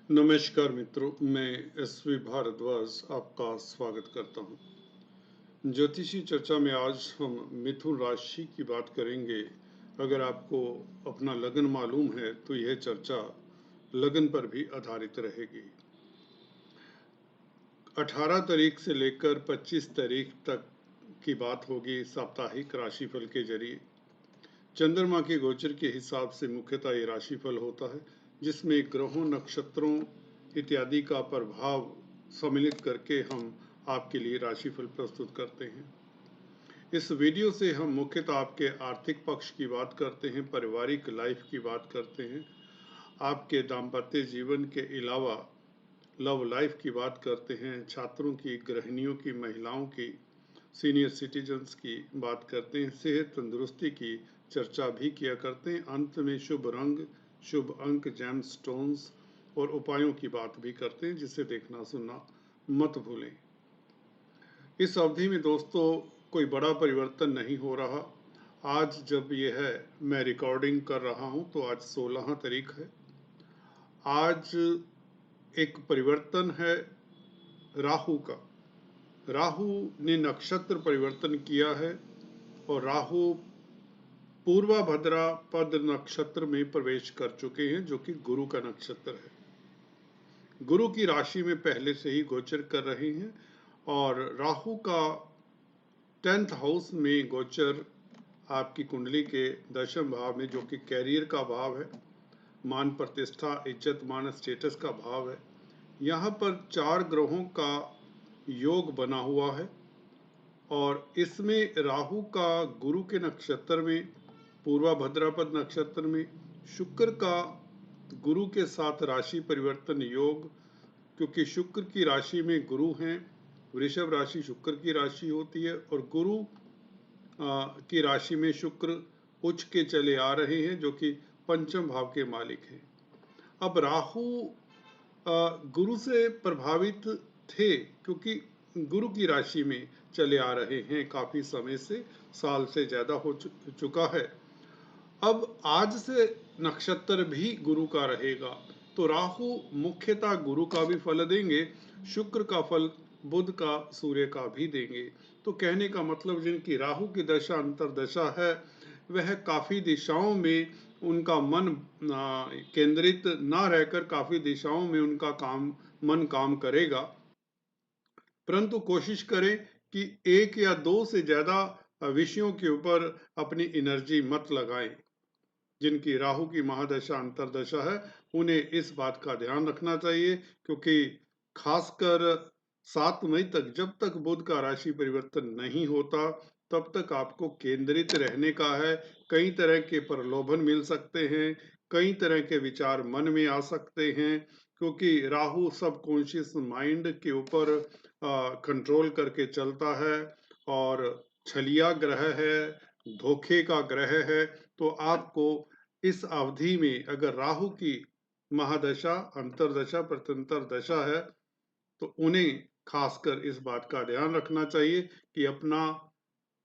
नमस्कार मित्रों, मैं एसवी भारद्वाज आपका स्वागत करता हूं। ज्योतिषी चर्चा में आज हम मिथुन राशि की बात करेंगे। अगर आपको अपना लगन मालूम है तो यह चर्चा लगन पर भी आधारित रहेगी। 18 तारीख से लेकर 25 तारीख तक की बात होगी साप्ताहिक राशिफल के जरिए। चंद्रमा के गोचर के हिसाब से मुख्यतः ये राशिफल होता है, जिसमें ग्रहों, नक्षत्रों इत्यादि का प्रभाव सम्मिलित करके हम आपके लिए राशिफल प्रस्तुत करते हैं। इस वीडियो से हम मुख्यतः आपके आर्थिक पक्ष की बात करते हैं, पारिवारिक लाइफ की बात करते हैं, आपके दाम्पत्य जीवन के अलावा लव लाइफ की बात करते हैं, छात्रों की, गृहिणियों की, महिलाओं की, सीनियर सिटीजन्स की बात करते हैं, सेहत तंदुरुस्ती की चर्चा भी किया करते हैं। अंत में शुभ रंग, शुभ अंक, जेम स्टोन्स और उपायों की बात भी करते हैं, जिसे देखना सुनना मत भूलें। इस अवधि में दोस्तों कोई बड़ा परिवर्तन नहीं हो रहा। आज जब यह मैं रिकॉर्डिंग कर रहा हूं तो आज 16 तारीख है। आज एक परिवर्तन है राहु का। राहु ने नक्षत्र परिवर्तन किया है और राहु पूर्वाभद्रा पद नक्षत्र में प्रवेश कर चुके हैं, जो कि गुरु का नक्षत्र है। गुरु की राशि में पहले से ही गोचर कर रहे हैं और राहु का 10th हाउस में गोचर आपकी कुंडली के 10वें भाव में, जो कि कैरियर का भाव है, मान प्रतिष्ठा, इज्जत मान, स्टेटस का भाव है। यहाँ पर 4 ग्रहों का योग बना हुआ है और इसमें राहु का गुरु के नक्षत्र में, पूर्वा भाद्रपद नक्षत्र में, शुक्र का गुरु के साथ राशि परिवर्तन योग, क्योंकि शुक्र की राशि में गुरु हैं। वृषभ राशि शुक्र की राशि होती है और गुरु की राशि में शुक्र उच्च के चले आ रहे हैं, जो कि पंचम भाव के मालिक हैं। अब राहु गुरु से प्रभावित थे, क्योंकि गुरु की राशि में चले आ रहे हैं काफी समय से, साल से ज्यादा हो चुका है। अब आज से नक्षत्र भी गुरु का रहेगा, तो राहु मुख्यतः गुरु का भी फल देंगे, शुक्र का फल बुध का, सूर्य का भी देंगे। तो कहने का मतलब, जिनकी राहु की दशा अंतरदशा है, वह काफी दिशाओं में उनका मन केंद्रित ना रहकर काफी दिशाओं में उनका मन काम करेगा। परंतु कोशिश करें कि एक या दो से ज्यादा विषयों के ऊपर अपनी एनर्जी मत लगाएं। जिनकी राहु की महादशा अंतरदशा है, उन्हें इस बात का ध्यान रखना चाहिए, क्योंकि खासकर 7 मई तक, जब तक बुध का राशि परिवर्तन नहीं होता, तब तक आपको केंद्रित रहने का है। कई तरह के प्रलोभन मिल सकते हैं, कई तरह के विचार मन में आ सकते हैं, क्योंकि राहु सबकॉन्शियस माइंड के ऊपर कंट्रोल करके चलता है और छलिया ग्रह है, धोखे का ग्रह है। तो आपको इस अवधि में अगर राहु की महादशा, अंतरदशा, प्रत्यंतर दशा है, तो उन्हें खासकर इस बात का ध्यान रखना चाहिए कि अपना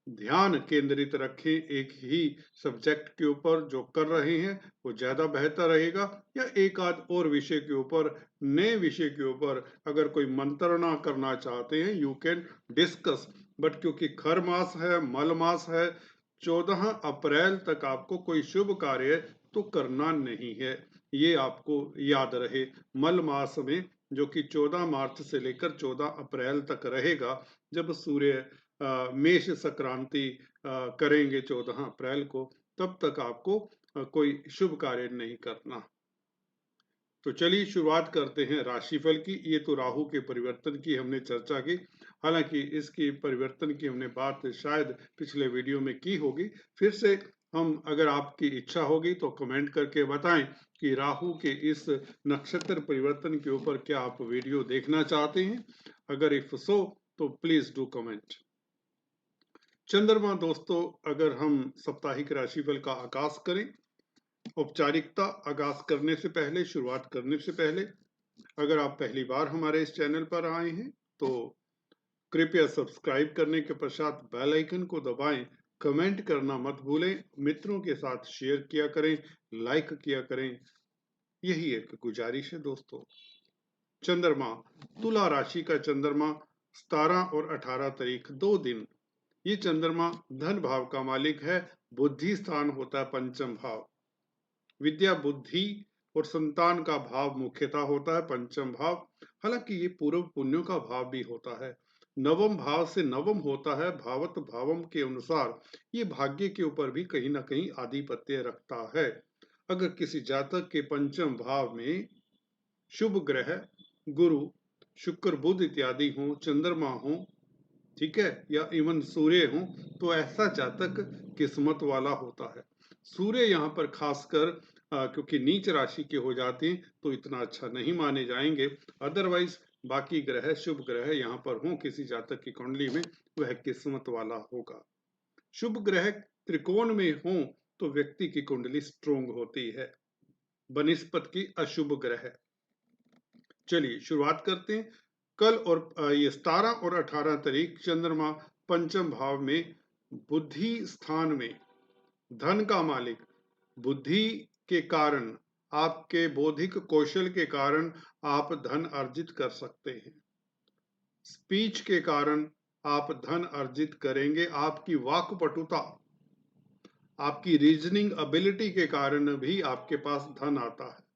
ध्यान केंद्रित रखें एक ही सब्जेक्ट के ऊपर। जो कर रहे हैं वो ज्यादा बेहतर रहेगा, या एक आध और विषय के ऊपर, नए विषय के ऊपर अगर कोई मंत्रणा करना चाहते हैं, यू कैन डिस्कस। बट क्योंकि खर मास है, मल मास है, 14 अप्रैल तक आपको कोई शुभ कार्य तो करना नहीं है, ये आपको याद रहे। मल मास में, जो कि 14 मार्च से लेकर 14 अप्रैल तक रहेगा, जब सूर्य मेष संक्रांति करेंगे 14 अप्रैल को, तब तक आपको कोई शुभ कार्य नहीं करना। तो चलिए शुरुआत करते हैं राशिफल की। ये तो राहु के परिवर्तन की हमने चर्चा की, हालांकि इसकी परिवर्तन की हमने बात शायद पिछले वीडियो में की होगी। फिर से हम, अगर आपकी इच्छा होगी तो कमेंट करके बताएं कि राहु के इस नक्षत्र परिवर्तन के ऊपर क्या आप वीडियो देखना चाहते हैं। अगर इफ सो तो प्लीज डू कमेंट। चंद्रमा दोस्तों, अगर हम साप्ताहिक राशिफल का आगाज करें, औपचारिकता आगाज करने से पहले, शुरुआत करने से पहले, अगर आप पहली बार हमारे इस चैनल पर आए हैं तो कृपया सब्सक्राइब करने के पश्चात बेल आइकन को दबाएं, कमेंट करना मत भूलें, मित्रों के साथ शेयर किया करें, लाइक किया करें। यही एक गुजारिश है दोस्तों। चंद्रमा, तुला राशि का चंद्रमा 17 और 18 तारीख 2 दिन, ये चंद्रमा धन भाव का मालिक है। बुद्धि स्थान होता है पंचम भाव। विद्या, बुद्धि और संतान का भाव मुख्यतः होता है पंचम भाव। हालांकि ये पूर्व पुण्यों का भाव भी होता है। नवम भाव से नवम होता है भावत भावम के अनुसार, ये भाग्य के ऊपर भी कहीं ना कहीं आधिपत्य रखता है। अगर किसी जातक के पंचम भाव में शुभ ग्रह गुरु, शुक्र, बुध इत्यादि हो, चंद्रमा हो, ठीक है, या इवन सूर्य हो, तो ऐसा जातक किस्मत वाला होता है। सूर्य यहाँ पर खासकर क्योंकि नीच राशि के हो जाते हैं तो इतना अच्छा नहीं माने जाएंगे। अदरवाइज बाकी ग्रह, शुभ ग्रह यहाँ पर हो किसी जातक की कुंडली में, वह किस्मत वाला होगा। शुभ ग्रह त्रिकोण में हो तो व्यक्ति की कुंडली स्ट्रोंग होती है बनिस्पत की अशुभ ग्रह। चलिए शुरुआत करते हैं। कल और ये 17 और 18 तारीख चंद्रमा पंचम भाव में बुद्धि स्थान में, धन का मालिक, बुद्धि के कारण, आपके बौद्धिक कौशल के कारण आप धन अर्जित कर सकते हैं। स्पीच के कारण आप धन अर्जित करेंगे। आपकी वाक्पटुता, आपकी रीजनिंग एबिलिटी के कारण भी आपके पास धन आता है।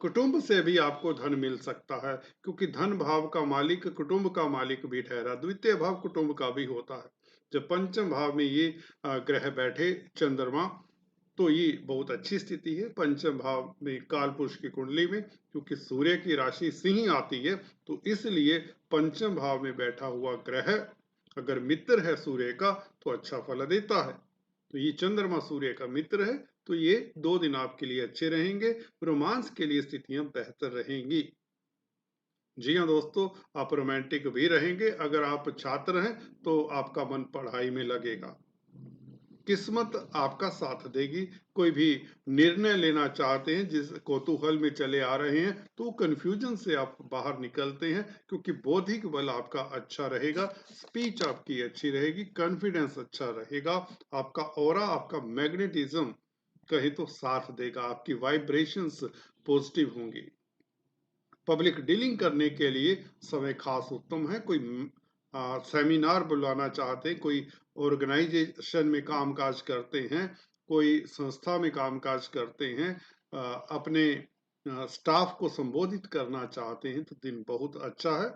कुटुंब से भी आपको धन मिल सकता है, क्योंकि धन भाव का मालिक कुटुंब का मालिक भी ठहरा। द्वितीय भाव कुटुंब का भी होता है। जब पंचम भाव में ये ग्रह बैठे चंद्रमा, तो ये बहुत अच्छी स्थिति है। पंचम भाव में काल पुरुष की कुंडली में, क्योंकि सूर्य की राशि सिंह आती है, तो इसलिए पंचम भाव में बैठा हुआ ग्रह अगर मित्र है सूर्य का तो अच्छा फल देता है। तो ये चंद्रमा सूर्य का मित्र है, तो ये 2 दिन आपके लिए अच्छे रहेंगे। रोमांस के लिए स्थितियां बेहतर रहेंगी। जी हाँ दोस्तों, आप रोमांटिक भी रहेंगे। अगर आप छात्र हैं तो आपका मन पढ़ाई में लगेगा। किस्मत आपका साथ देगी। कोई भी निर्णय लेना चाहते हैं, जिस कौतूहल में चले आ रहे हैं, तो कंफ्यूजन से आप बाहर निकलते हैं, क्योंकि बौद्धिक बल आपका अच्छा रहेगा, स्पीच आपकी अच्छी रहेगी, कॉन्फिडेंस अच्छा रहेगा, आपका ऑरा, आपका मैग्नेटिज्म कहीं तो साथ देगा, आपकी वाइब्रेशंस पॉजिटिव होंगी। पब्लिक डीलिंग करने के लिए समय खास उत्तम है। कोई सेमिनार बुलाना चाहते हैं, कोई ऑर्गेनाइजेशन में कामकाज करते हैं, कोई संस्था में कामकाज करते हैं, अपने स्टाफ को संबोधित करना चाहते हैं, तो दिन बहुत अच्छा है।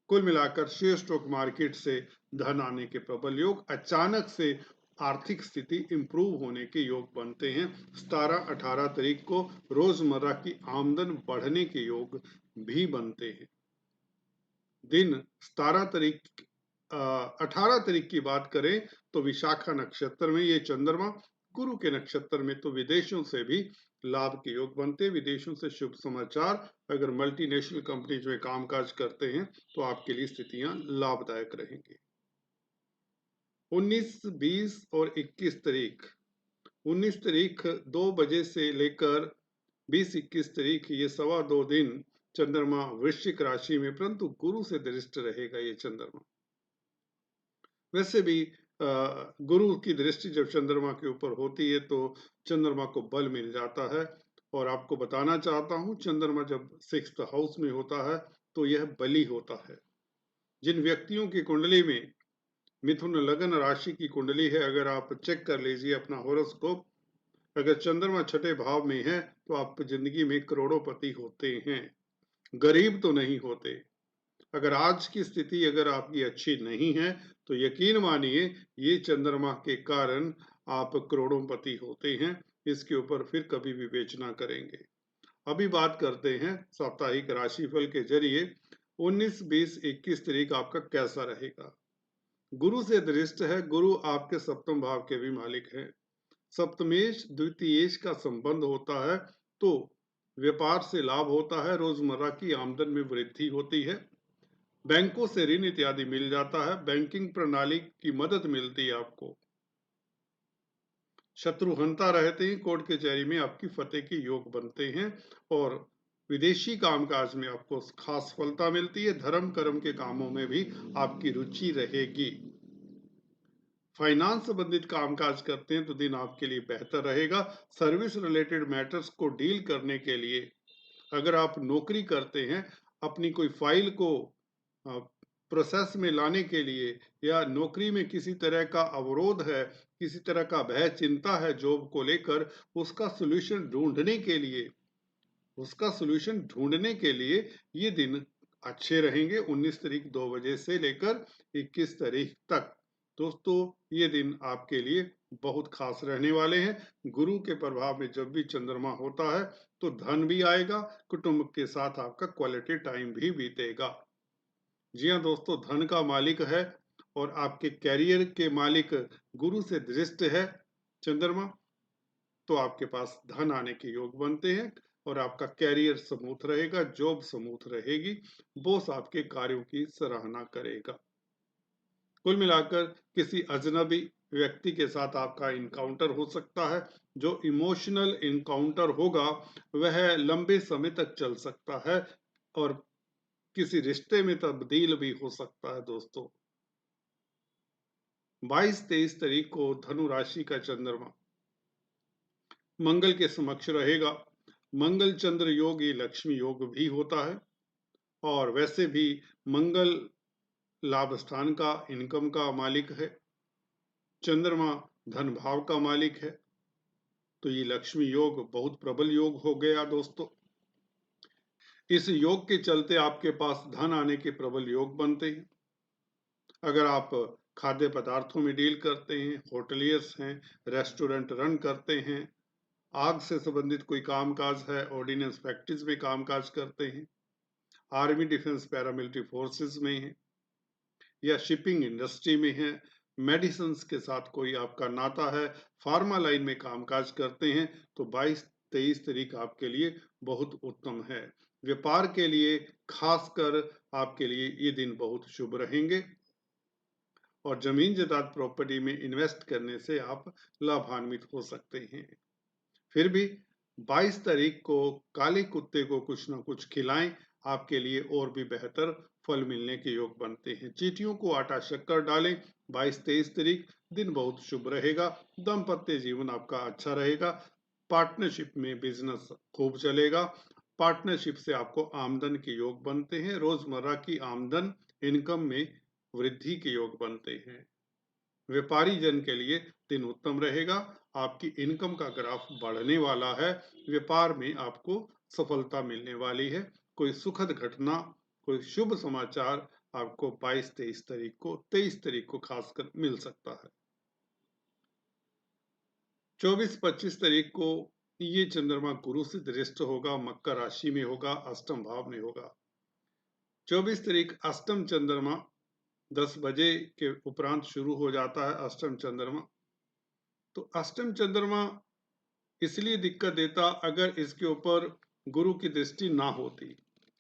कुल मिलाकर शेयर स्टॉक मार्केट से धन आने के प्रबल योग, अचानक से आर्थिक स्थिति इंप्रूव होने के योग बनते हैं। 17-18 तारीख को रोजमर्रा की आमदन बढ़ने के योग भी बनते हैं। दिन 17 तारीख 18 तारीख की बात करें तो विशाखा नक्षत्र में ये चंद्रमा, गुरु के नक्षत्र में, तो विदेशों से भी लाभ के योग बनते हैं। विदेशों से शुभ समाचार, अगर मल्टीनेशनल कंपनीज में कामकाज करते हैं तो आपके लिए स्थितियां लाभदायक रहेंगी। 19, 20 और 21 तारीख, 19 तारीख 2 बजे से लेकर 20-21 तारीख, ये 2.25 दिन चंद्रमा वृश्चिक राशि में, परंतु गुरु से दृष्ट रहेगा ये चंद्रमा। वैसे भी गुरु की दृष्टि जब चंद्रमा के ऊपर होती है तो चंद्रमा को बल मिल जाता है। और आपको बताना चाहता हूं, चंद्रमा जब 6th हाउस में होता है तो यह बली होता है। जिन व्यक्तियों की कुंडली में मिथुन लग्न राशि की कुंडली है, अगर आप चेक कर लीजिए अपना हॉरोस्कोप, अगर चंद्रमा छठे भाव में है तो आप जिंदगी में करोड़ोंपति होते हैं, गरीब तो नहीं होते। अगर आज की स्थिति अगर आपकी अच्छी नहीं है तो यकीन मानिए ये चंद्रमा के कारण आप करोड़ोंपति होते हैं। इसके ऊपर फिर कभी विवेचना करेंगे। अभी बात करते हैं साप्ताहिक राशिफल के जरिए 19, 20, 21 तारीख आपका कैसा रहेगा। गुरु से दृष्ट है, गुरु आपके सप्तम भाव के भी मालिक हैं। सप्तमेश द्वितीयेश का संबंध होता है, तो व्यापार से लाभ होता है, रोजमर्रा की आमदन में वृद्धि होती है, बैंकों से ऋण इत्यादि मिल जाता है, बैंकिंग प्रणाली की मदद मिलती है आपको। शत्रुहंता रहते हैं, कोर्ट कचहरी में आपकी फतेह के योग बनते हैं, और विदेशी कामकाज में आपको खास सफलता मिलती है। धर्म कर्म के कामों में भी आपकी रुचि रहेगी। फाइनेंस संबंधित कामकाज करते हैं तो दिन आपके लिए बेहतर रहेगा। सर्विस रिलेटेड मैटर्स को डील करने के लिए, अगर आप नौकरी करते हैं, अपनी कोई फाइल को प्रोसेस में लाने के लिए, या नौकरी में किसी तरह का अवरोध है, किसी तरह का भय चिंता है जॉब को लेकर, उसका सॉल्यूशन ढूंढने के लिए ये दिन अच्छे रहेंगे। 19 तारीख 2 बजे से लेकर 21 तारीख तक दोस्तों ये दिन आपके लिए बहुत खास रहने वाले हैं। गुरु के प्रभाव में जब भी चंद्रमा होता है तो धन भी आएगा, कुटुंब के साथ आपका क्वालिटी टाइम भी बीतेगा। जी हाँ दोस्तों, धन का मालिक है और आपके कैरियर के मालिक गुरु से दृष्ट है चंद्रमा, तो आपके पास धन आने के योग बनते हैं और आपका कैरियर स्मूथ रहेगा, जॉब स्मूथ रहेगी, बॉस आपके कार्यों की सराहना करेगा। कुल मिलाकर किसी अजनबी व्यक्ति के साथ आपका इनकाउंटर हो सकता है। जो इमोशनल इनकाउंटर होगा वह लंबे समय तक चल सकता है और किसी रिश्ते में तब्दील भी हो सकता है। दोस्तों 22-23 तारीख को धनु राशि का चंद्रमा मंगल के समक्ष रहेगा। मंगल चंद्र योग ये लक्ष्मी योग भी होता है और वैसे भी मंगल लाभ स्थान का, इनकम का मालिक है। चंद्रमा धन भाव का मालिक है, तो ये लक्ष्मी योग बहुत प्रबल योग हो गया दोस्तों। इस योग के चलते आपके पास धन आने के प्रबल योग बनते हैं। अगर आप खाद्य पदार्थों में डील करते हैं, होटलियर्स हैं, रेस्टोरेंट रन करते हैं, आग से संबंधित कोई कामकाज है, ऑर्डिनेंस फैक्ट्रीज में कामकाज करते हैं, आर्मी डिफेंस पैरामिलिट्री फोर्सेस में हैं, या शिपिंग इंडस्ट्री में हैं, मेडिसिन के साथ कोई आपका नाता है, फार्मा लाइन में कामकाज करते हैं, तो 22-23 तारीख आपके लिए बहुत उत्तम है। व्यापार के लिए खासकर आपके लिए ये दिन बहुत शुभ रहेंगे और जमीन जायदाद प्रॉपर्टी में इन्वेस्ट करने से आप लाभान्वित हो सकते हैं। फिर भी 22 तारीख को काले कुत्ते को कुछ ना कुछ खिलाएं, आपके लिए और भी बेहतर फल मिलने के योग बनते हैं। चींटियों को आटा शक्कर डालें। 22-23 तारीख दिन बहुत शुभ रहेगा। दाम्पत्य जीवन आपका अच्छा रहेगा। पार्टनरशिप में बिजनेस खूब चलेगा। पार्टनरशिप से आपको आमदन के योग बनते हैं। रोजमर्रा की आमदन, इनकम में वृद्धि के योग बनते हैं। व्यापारी जन के लिए दिन उत्तम रहेगा। आपकी इनकम का ग्राफ बढ़ने वाला है। व्यापार में आपको सफलता मिलने वाली है। कोई सुखद घटना, कोई शुभ समाचार आपको 22-23 तारीख को, 23 तारीख को खासकर मिल सकता है। 24-25 तारीख को ये चंद्रमा गुरु से दृष्ट होगा, मकर राशि में होगा, अष्टम भाव में होगा। 24 तारीख अष्टम चंद्रमा 10 बजे के उपरांत शुरू हो जाता है अष्टम चंद्रमा। तो अष्टम चंद्रमा इसलिए दिक्कत देता अगर इसके ऊपर गुरु की दृष्टि ना होती,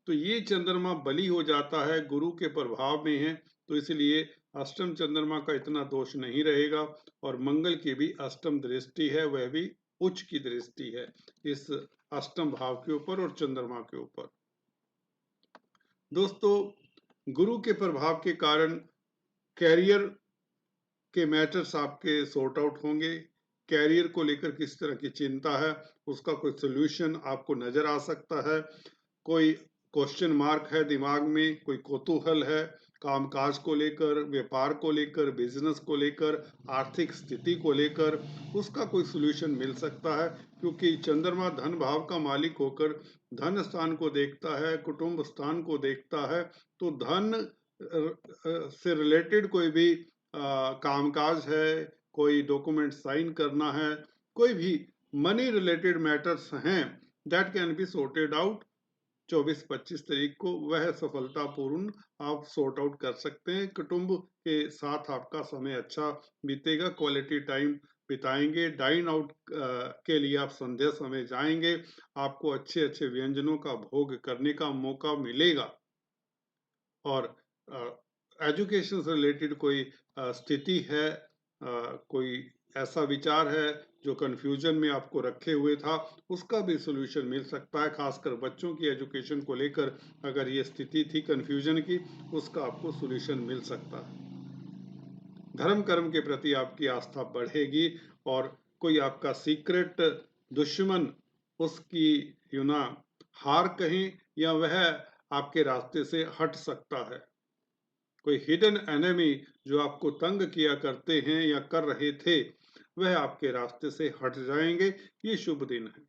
तो ये चंद्रमा बली हो जाता है, गुरु के प्रभाव में है, तो इसलिए अष्टम चंद्रमा का इतना दोष नहीं रहेगा। और मंगल की भी अष्टम दृष्टि है, वह भी उच्च की दृष्टि है इस अष्टम भाव के ऊपर और चंद्रमा के ऊपर। दोस्तों गुरु के प्रभाव के कारण कैरियर के मैटर्स आपके सॉर्ट आउट होंगे। कैरियर को लेकर किस तरह की चिंता है, उसका कोई सोल्यूशन आपको नजर आ सकता है। कोई क्वेश्चन मार्क है दिमाग में, कोई कौतूहल है कामकाज को लेकर, व्यापार को लेकर, बिजनेस को लेकर, आर्थिक स्थिति को लेकर, उसका कोई सोल्यूशन मिल सकता है। क्योंकि चंद्रमा धन भाव का मालिक होकर धन स्थान को देखता है, कुटुंब स्थान को देखता है, तो धन से रिलेटेड कोई भी कामकाज है, कोई डॉक्यूमेंट साइन करना है, कोई भी मनी रिलेटेड मैटर्स हैं, that can be sorted out 24-25 तारीख को, वह सफलतापूर्ण आप सॉर्ट आउट कर सकते हैं। कुटुंब के साथ आपका समय अच्छा बीतेगा, क्वालिटी टाइम बिताएंगे। डाइन आउट के लिए आप संध्या समय जाएंगे, आपको अच्छे अच्छे व्यंजनों का भोग करने का मौका मिलेगा। और एजुकेशन से रिलेटेड कोई स्थिति है, कोई ऐसा विचार है जो कंफ्यूजन में आपको रखे हुए था, उसका भी सोल्यूशन मिल सकता है। खासकर बच्चों की एजुकेशन को लेकर अगर ये स्थिति थी कंफ्यूजन की, उसका आपको सोल्यूशन मिल सकता है। धर्म कर्म के प्रति आपकी आस्था बढ़ेगी और कोई आपका सीक्रेट दुश्मन उसकी हार कहें या वह आपके रास्ते से हट सकता है। कोई हिडन एनिमी जो आपको तंग किया करते हैं या कर रहे थे, वह आपके रास्ते से हट जाएंगे। ये शुभ दिन है,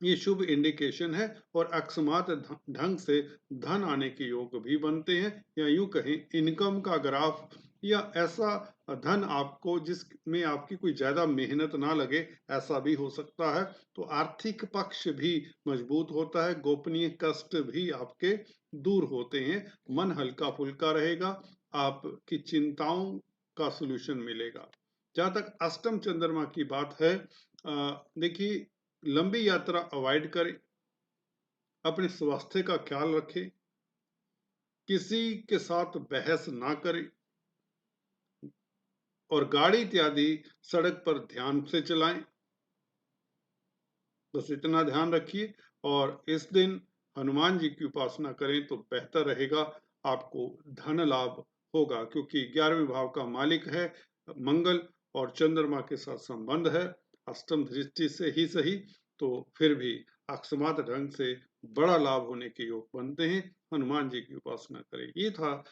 ये शुभ इंडिकेशन है और अकस्मात ढंग से धन आने के योग भी बनते हैं, या यूं कहें इनकम का ग्राफ, या ऐसा धन आपको जिसमें आपकी कोई ज्यादा मेहनत ना लगे, ऐसा भी हो सकता है। तो आर्थिक पक्ष भी मजबूत होता है, गोपनीय कष्ट भी आपके दूर होते हैं, मन हल्का फुल्का रहेगा, आपकी चिंताओं का सलूशन मिलेगा। जहां तक अष्टम चंद्रमा की बात है, देखिए लंबी यात्रा अवॉइड करें, अपने स्वास्थ्य का ख्याल रखें, किसी के साथ बहस ना करें और गाड़ी इत्यादि सड़क पर ध्यान से चलाएं। बस इतना ध्यान रखिए और इस दिन हनुमान जी की उपासना करें तो बेहतर रहेगा, आपको धन लाभ होगा, क्योंकि 11वें भाव का मालिक है मंगल और चंद्रमा के साथ संबंध है, अष्टम दृष्टि से ही सही, तो फिर भी अकस्मात ढंग से बड़ा लाभ होने के योग बनते हैं। हनुमान जी की उपासना करें। ये था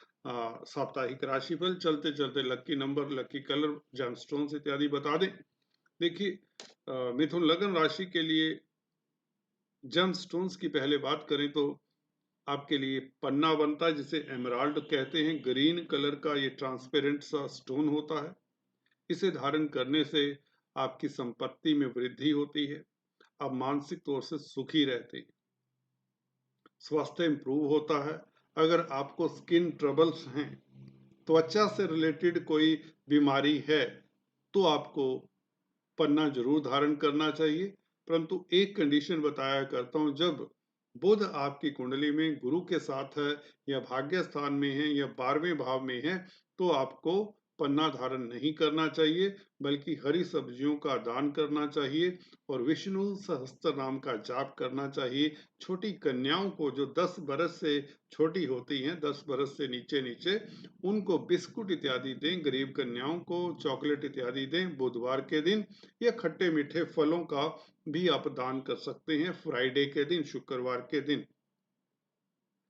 साप्ताहिक राशिफल। चलते चलते lucky number, lucky colour, gemstones इत्यादि बता दें। देखिए मिथुन लग्न राशि के लिए जेमस्टोन्स की पहले बात करें तो आपके लिए पन्ना बनता है, जिसे एमराल्ड कहते हैं। ग्रीन कलर का ये ट्रांसपेरेंट सा स्टोन होता है। इसे धारण करने से आपकी संपत्ति में वृद्धि होती है, आप मानसिक तौर से सुखी रहते हैं, स्वास्थ्य इंप्रूव होता है। अगर आपको स्किन ट्रबल्स हैं, त्वचा से रिलेटेड कोई बीमारी है, तो आपको पन्ना जरूर धारण करना चाहिए। परंतु एक कंडीशन बताया करता हूं, जब बुध आपकी कुंडली में गुरु के साथ है या भाग्य स्थान में है या 12वें भाव में है, तो आपको पन्ना धारण नहीं करना चाहिए, बल्कि हरी सब्जियों का दान करना चाहिए और विष्णु सहस्त्र नाम का जाप करना चाहिए। छोटी कन्याओं को जो 10 बरस से छोटी होती हैं, 10 बरस से नीचे नीचे, उनको बिस्कुट इत्यादि दें, गरीब कन्याओं को चॉकलेट इत्यादि दें बुधवार के दिन, या खट्टे मीठे फलों का भी आप दान कर सकते हैं फ्राइडे के दिन, शुक्रवार के दिन।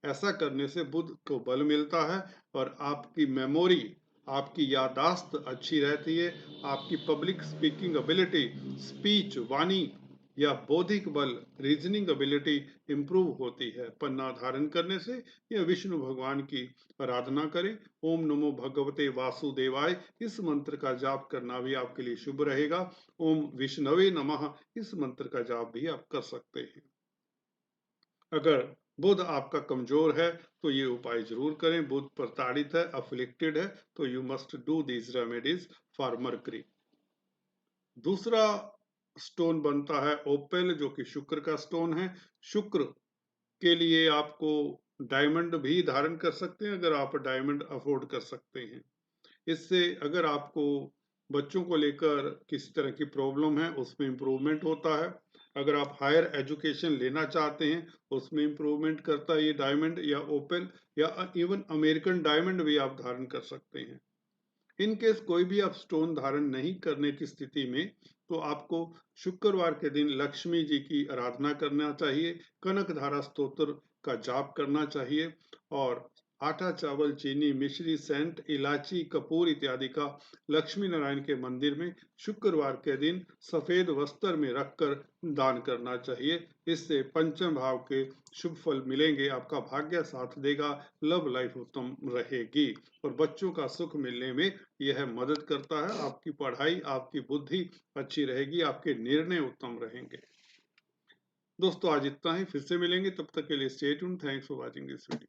ऐसा करने से बुध को बल मिलता है और आपकी मेमोरी, आपकी याददाश्त अच्छी रहती है, आपकी पब्लिक स्पीकिंग एबिलिटी, स्पीच वाणी या बौद्धिक बल, रीजनिंग एबिलिटी इंप्रूव होती है पन्ना धारण करने से। या विष्णु भगवान की आराधना करें, ओम नमो भगवते वासुदेवाय, इस मंत्र का जाप करना भी आपके लिए शुभ रहेगा। ओम विष्णवे नमः, इस मंत्र का जाप भी आप कर सकते हैं। अगर बुध आपका कमजोर है तो ये उपाय जरूर करें। बुध प्रताड़ित है, अफ्लिक्टेड है, तो you must do these remedies for mercury. दूसरा स्टोन बनता है ओपेल, जो कि शुक्र का स्टोन है। शुक्र के लिए आपको डायमंड भी धारण कर सकते हैं, अगर आप डायमंड अफोर्ड कर सकते हैं। इससे अगर आपको बच्चों को लेकर किसी तरह की प्रॉब्लम है, उसमें इम्प्रूवमेंट होता है। अगर आप हायर एजुकेशन लेना चाहते हैं, उसमें इम्प्रूवमेंट करता है ये डायमंड या ओपेल, या इवन अमेरिकन डायमंड भी आप धारण कर सकते हैं। इन केस कोई भी आप स्टोन धारण नहीं करने की स्थिति में, तो आपको शुक्रवार के दिन लक्ष्मी जी की आराधना करना चाहिए, कनक धारा स्तोत्र का जाप करना चाहिए और आटा, चावल, चीनी, मिश्री, सेंट, इलायची, कपूर इत्यादि का लक्ष्मी नारायण के मंदिर में शुक्रवार के दिन सफेद वस्त्र में रखकर दान करना चाहिए। इससे पंचम भाव के शुभ फल मिलेंगे, आपका भाग्य साथ देगा, लव लाइफ उत्तम रहेगी और बच्चों का सुख मिलने में यह मदद करता है। आपकी पढ़ाई, आपकी बुद्धि अच्छी रहेगी, आपके निर्णय उत्तम रहेंगे। दोस्तों आज इतना ही, फिर से मिलेंगे, तब तक के लिए stay tuned. Thanks for watching this video.